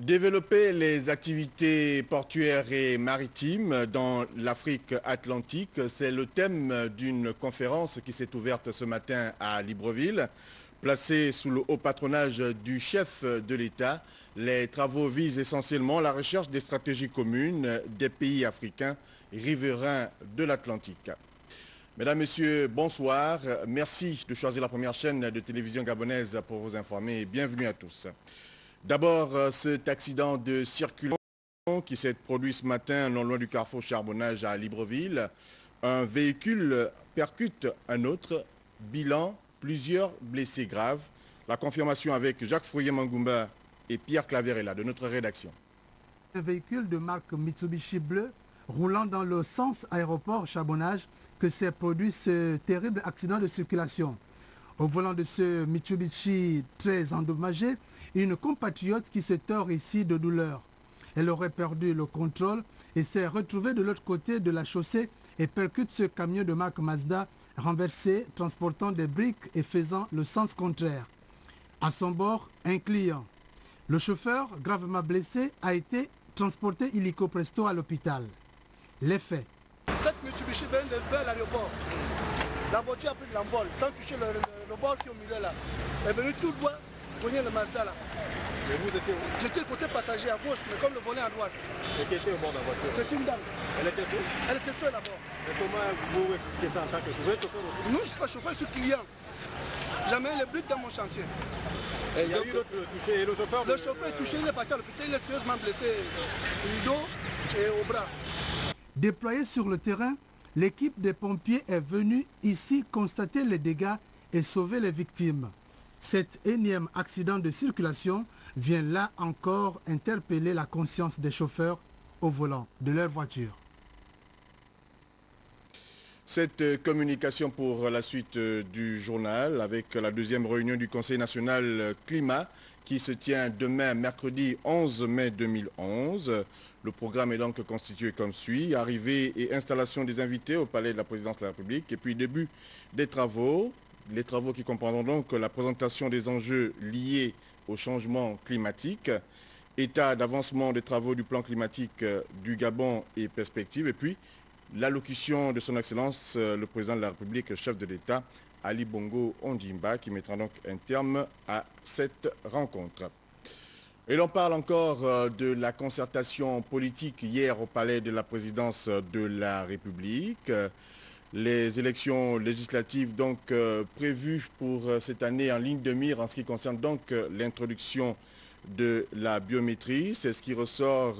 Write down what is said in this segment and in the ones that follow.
Développer les activités portuaires et maritimes dans l'Afrique atlantique, c'est le thème d'une conférence qui s'est ouverte ce matin à Libreville. Placée sous le haut patronage du chef de l'État, les travaux visent essentiellement la recherche des stratégies communes des pays africains riverains de l'Atlantique. Mesdames, Messieurs, bonsoir. Merci de choisir la première chaîne de télévision gabonaise pour vous informer et bienvenue à tous. D'abord, cet accident de circulation qui s'est produit ce matin non loin du carrefour Charbonnage à Libreville. Un véhicule percute un autre. Bilan, plusieurs blessés graves. La confirmation avec Jacques Fourier-Mangumba et Pierre Claverella de notre rédaction. Un véhicule de marque Mitsubishi bleu roulant dans le sens aéroport Charbonnage que s'est produit ce terrible accident de circulation. Au volant de ce Mitsubishi très endommagé, une compatriote qui se tord ici de douleur. Elle aurait perdu le contrôle et s'est retrouvée de l'autre côté de la chaussée et percute ce camion de marque Mazda renversé, transportant des briques et faisant le sens contraire. À son bord, un client. Le chauffeur, gravement blessé, a été transporté illico presto à l'hôpital. Les faits. Cette Mitsubishi vient vers l'aéroport. La voiture a pris de l'envol sans toucher le bord qui est au milieu là. Elle est venue tout droit cogner le Mazda là. Mais vous étiez où? J'étais côté passager à gauche, mais comme le volet à droite. Et qui était au bord de la voiture? C'est une dame. Elle était seule? Elle était seule d'abord. Et comment vous expliquez ça en tant que chauffeur aussi? Non, je ne suis pas chauffeur, je suis client. J'amène les briques dans mon chantier. Et il y a eu l'autre touché et le chauffeur? Le chauffeur est touché, il est parti à l'hôpital, il est sérieusement blessé au dos et au bras. Déployé sur le terrain, l'équipe des pompiers est venue ici constater les dégâts et sauver les victimes. Cet énième accident de circulation vient là encore interpeller la conscience des chauffeurs au volant de leur voiture. Cette communication pour la suite du journal avec la deuxième réunion du Conseil national climat qui se tient demain mercredi 11 mai 2011. Le programme est donc constitué comme suit. Arrivée et installation des invités au palais de la présidence de la République et puis début des travaux. Les travaux qui comprendront donc la présentation des enjeux liés au changement climatique, état d'avancement des travaux du plan climatique du Gabon et perspectives, et puis l'allocution de son Excellence, le président de la République, chef de l'État, Ali Bongo Ondimba, qui mettra donc un terme à cette rencontre. Et l'on parle encore de la concertation politique hier au palais de la présidence de la République. Les élections législatives donc prévues pour cette année en ligne de mire en ce qui concerne donc l'introduction de la biométrie. C'est ce qui ressort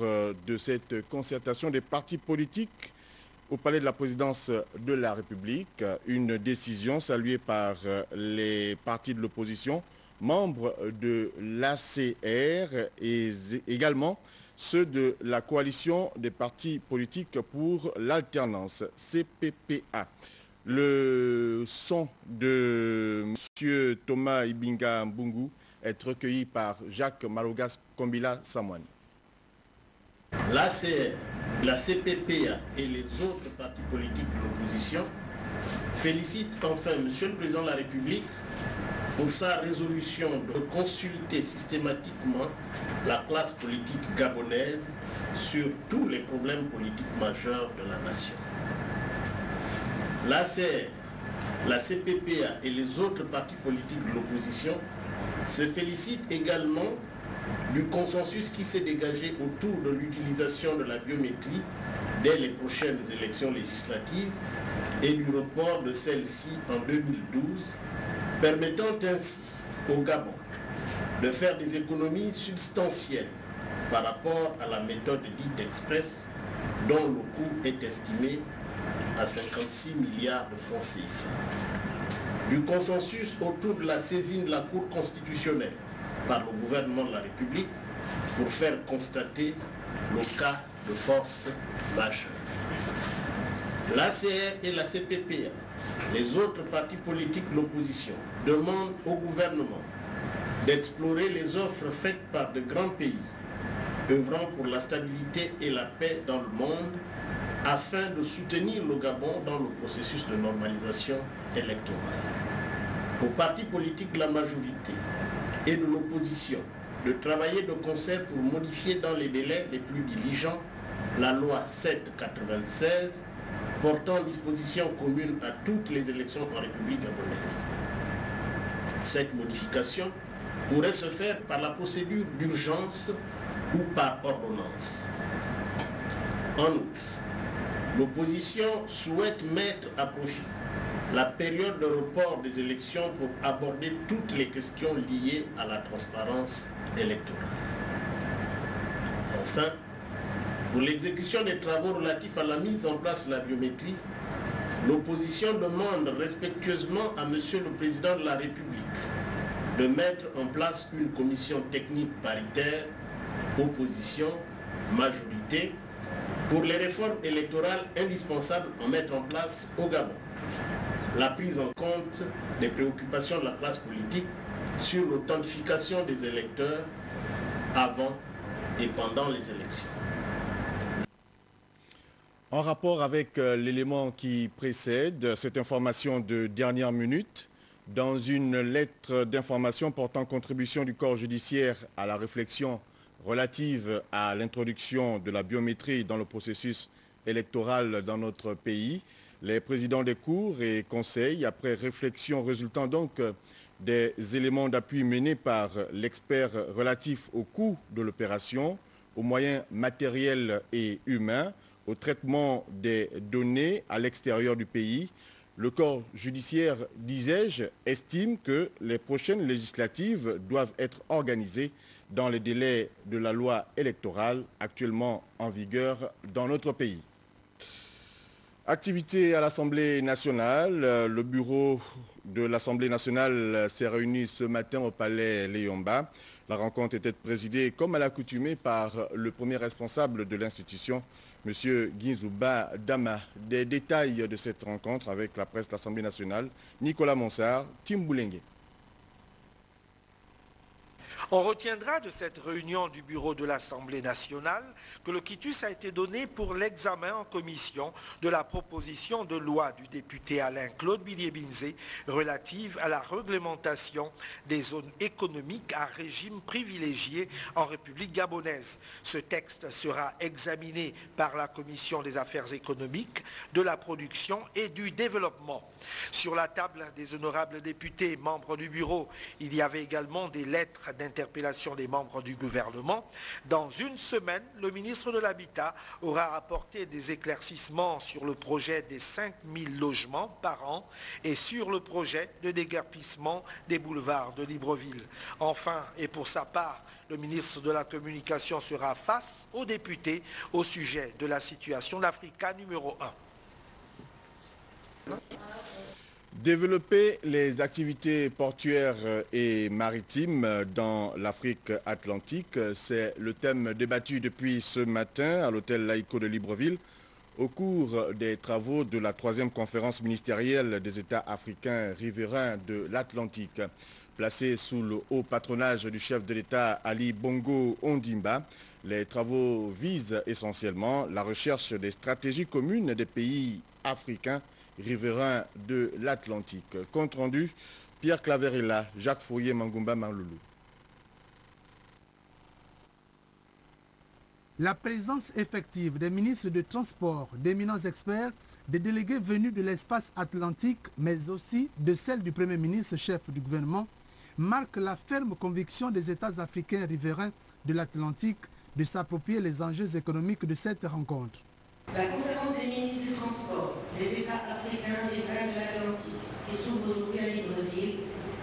de cette concertation des partis politiques au palais de la présidence de la République. Une décision saluée par les partis de l'opposition, membres de l'ACR et également ceux de la coalition des partis politiques pour l'alternance, CPPA. Le son de M. Thomas Ibinga Mbungu est recueilli par Jacques Marogas Kombila Samoine. L'ACR, la CPPA et les autres partis politiques de l'opposition félicitent enfin M. le Président de la République pour sa résolution de consulter systématiquement la classe politique gabonaise sur tous les problèmes politiques majeurs de la nation. L'ACR, la CPPA et les autres partis politiques de l'opposition se félicitent également du consensus qui s'est dégagé autour de l'utilisation de la biométrie dès les prochaines élections législatives et du report de celle-ci en 2012, permettant ainsi au Gabon de faire des économies substantielles par rapport à la méthode dite express dont le coût est estimé à 56 milliards de francs CFA. Du consensus autour de la saisine de la Cour constitutionnelle par le gouvernement de la République pour faire constater le cas de force majeure. L'ACR et la CPPA, les autres partis politiques de l'opposition, demandent au gouvernement d'explorer les offres faites par de grands pays œuvrant pour la stabilité et la paix dans le monde afin de soutenir le Gabon dans le processus de normalisation électorale. Aux partis politiques de la majorité et de l'opposition de travailler de concert pour modifier dans les délais les plus diligents la loi 796 portant dispositions communes à toutes les élections en République gabonaise. Cette modification pourrait se faire par la procédure d'urgence ou par ordonnance. En outre, l'opposition souhaite mettre à profit la période de report des élections pour aborder toutes les questions liées à la transparence électorale. Enfin, pour l'exécution des travaux relatifs à la mise en place de la biométrie, l'opposition demande respectueusement à Monsieur le Président de la République de mettre en place une commission technique paritaire, opposition, majorité, pour les réformes électorales indispensables à mettre en place au Gabon. La prise en compte des préoccupations de la classe politique sur l'authentification des électeurs avant et pendant les élections. En rapport avec l'élément qui précède cette information de dernière minute, dans une lettre d'information portant contribution du corps judiciaire à la réflexion relative à l'introduction de la biométrie dans le processus électoral dans notre pays, les présidents des cours et conseils, après réflexion résultant donc des éléments d'appui menés par l'expert relatif au coût de l'opération, aux moyens matériels et humains, au traitement des données à l'extérieur du pays, le corps judiciaire, disais-je, estime que les prochaines législatives doivent être organisées dans les délais de la loi électorale actuellement en vigueur dans notre pays. Activité à l'Assemblée nationale. Le bureau de l'Assemblée nationale s'est réuni ce matin au palais Léomba. La rencontre était présidée comme à l'accoutumée par le premier responsable de l'institution, M. Guinzouba Dama. Des détails de cette rencontre avec la presse de l'Assemblée nationale, Nicolas Monsard, Tim Boulengue. On retiendra de cette réunion du bureau de l'Assemblée nationale que le quitus a été donné pour l'examen en commission de la proposition de loi du député Alain-Claude Bilié-Binzé relative à la réglementation des zones économiques à régime privilégié en République gabonaise. Ce texte sera examiné par la commission des affaires économiques, de la production et du développement. Sur la table des honorables députés membres du bureau, il y avait également des lettres d'interpellation des membres du gouvernement. Dans une semaine, le ministre de l'Habitat aura apporté des éclaircissements sur le projet des 5000 logements par an et sur le projet de déguerpissement des boulevards de Libreville. Enfin, et pour sa part, le ministre de la Communication sera face aux députés au sujet de la situation de l'Africa numéro 1. Développer les activités portuaires et maritimes dans l'Afrique atlantique, c'est le thème débattu depuis ce matin à l'hôtel Laïco de Libreville au cours des travaux de la 3e conférence ministérielle des États africains riverains de l'Atlantique. Placés sous le haut patronage du chef de l'État Ali Bongo Ondimba, les travaux visent essentiellement la recherche des stratégies communes des pays africains riverains de l'Atlantique. Compte rendu, Pierre Claverilla, Jacques Fourier, Mangumba Marloulou. La présence effective des ministres de Transport, d'éminents experts, des délégués venus de l'espace atlantique, mais aussi de celle du Premier ministre, chef du gouvernement, marque la ferme conviction des États africains riverains de l'Atlantique de s'approprier les enjeux économiques de cette rencontre. La conférence des ministres du transport des États africains riverains de l'Atlantique, qui s'ouvre aujourd'hui à Libreville,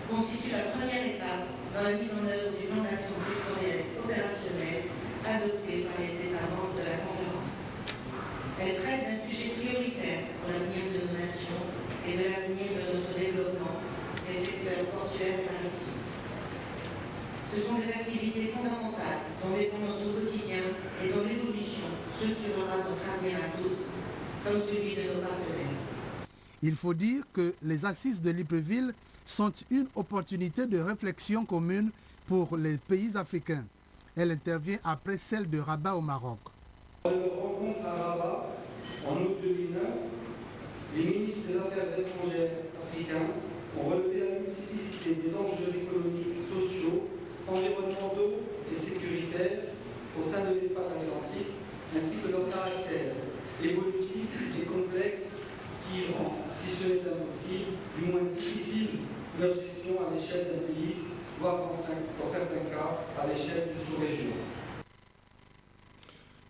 constitue la première étape dans la mise en œuvre du plan d'action sectoriel opérationnel adopté par les États membres de la conférence. Elle traite d'un sujet prioritaire pour l'avenir de nos nations et de l'avenir de notre développement des secteurs portuaires et maritimes. Ce sont des activités fondamentales dont dépend notre quotidien et dont l'évolution structurera notre avenir à tous, comme celui de nos partenaires. Il faut dire que les assises de Libreville sont une opportunité de réflexion commune pour les pays africains. Elle intervient après celle de Rabat au Maroc. Dans une rencontre à Rabat, en août 2009, les ministres des Affaires étrangères africains ont relevé la multiplicité des enjeux économiques, sociaux, environnementaux et sécuritaires au sein de l'espace atlantique, ainsi que leur caractère évolutif et complexe qui rend, si ce n'est impossible, du moins difficile, leur gestion à l'échelle d'un pays, voire dans certains cas à l'échelle du sous-région.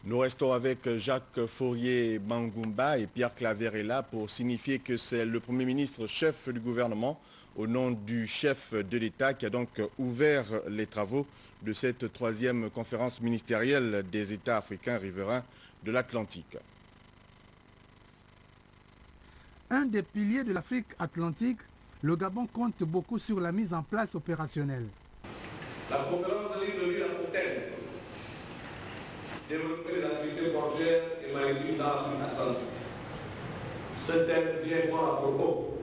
Nous restons avec Jacques Fourier-Mangumba et Pierre Claverella pour signifier que c'est le Premier ministre chef du gouvernement au nom du chef de l'État qui a donc ouvert les travaux de cette troisième conférence ministérielle des États africains riverains de l'Atlantique. Un des piliers de l'Afrique atlantique, le Gabon compte beaucoup sur la mise en place opérationnelle. La conférence de Libreville a pour thème développer la sécurité portuaire et maritime dans l'Afrique atlantique. Ce thème vient fort à propos.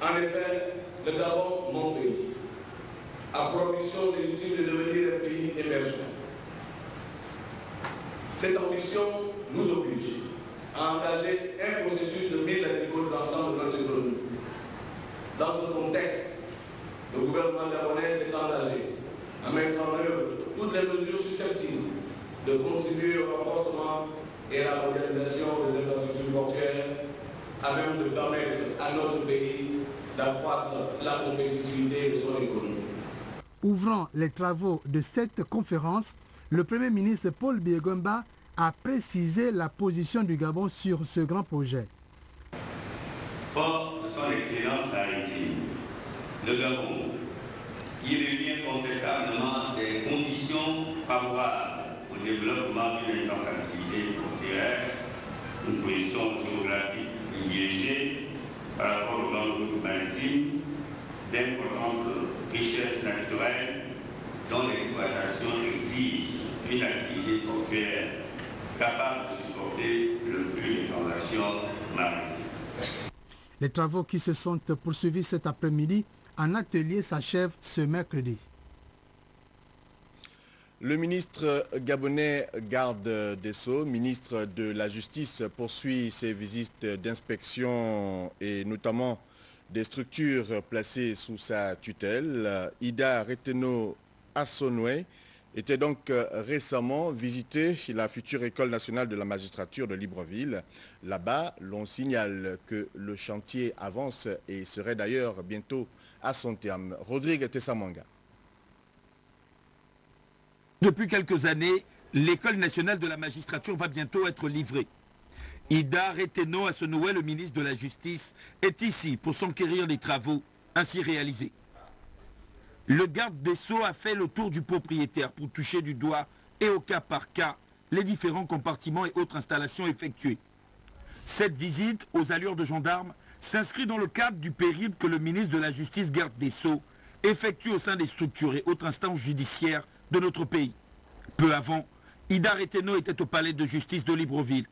En effet, le Gabon, mon pays, a pour ambition légitime de devenir un pays émergent. Cette ambition nous oblige à engager un processus de mise à niveau de l'ensemble de notre économie. Dans ce contexte, le gouvernement gabonais s'est engagé à mettre en œuvre toutes les mesures susceptibles de contribuer au renforcement et à la modernisation des infrastructures portuaires, à même de permettre à notre pays d'accroître la compétitivité de son économie. Ouvrant les travaux de cette conférence, le Premier ministre Paul Biya-Gomba a précisé la position du Gabon sur ce grand projet. Fort de son expérience maritime, le Gabon, qui réunit incontestablement des conditions favorables au développement d'une intense activité portuaire, une position géographique privilégiée par rapport aux grandes routes maritimes, d'importantes richesses naturelles dont l'exploitation exige une activité portuaire capable de supporter le flux des transactions maritimes. Les travaux qui se sont poursuivis cet après-midi en atelier s'achèvent ce mercredi. Le ministre gabonais garde des Sceaux, ministre de la Justice, poursuit ses visites d'inspection et notamment des structures placées sous sa tutelle. Ida Reteno Assonoué était donc récemment visité la future École nationale de la magistrature de Libreville. Là-bas, l'on signale que le chantier avance et serait d'ailleurs bientôt à son terme. Rodrigue Tessamanga. Depuis quelques années, l'École nationale de la magistrature va bientôt être livrée. Ida Reteno Assonoué, le ministre de la Justice, est ici pour s'enquérir des travaux ainsi réalisés. Le garde des Sceaux a fait le tour du propriétaire pour toucher du doigt et au cas par cas les différents compartiments et autres installations effectuées. Cette visite aux allures de gendarme s'inscrit dans le cadre du périple que le ministre de la Justice garde des Sceaux effectue au sein des structures et autres instances judiciaires de notre pays. Peu avant, Ida Reteno était au palais de justice de Libreville.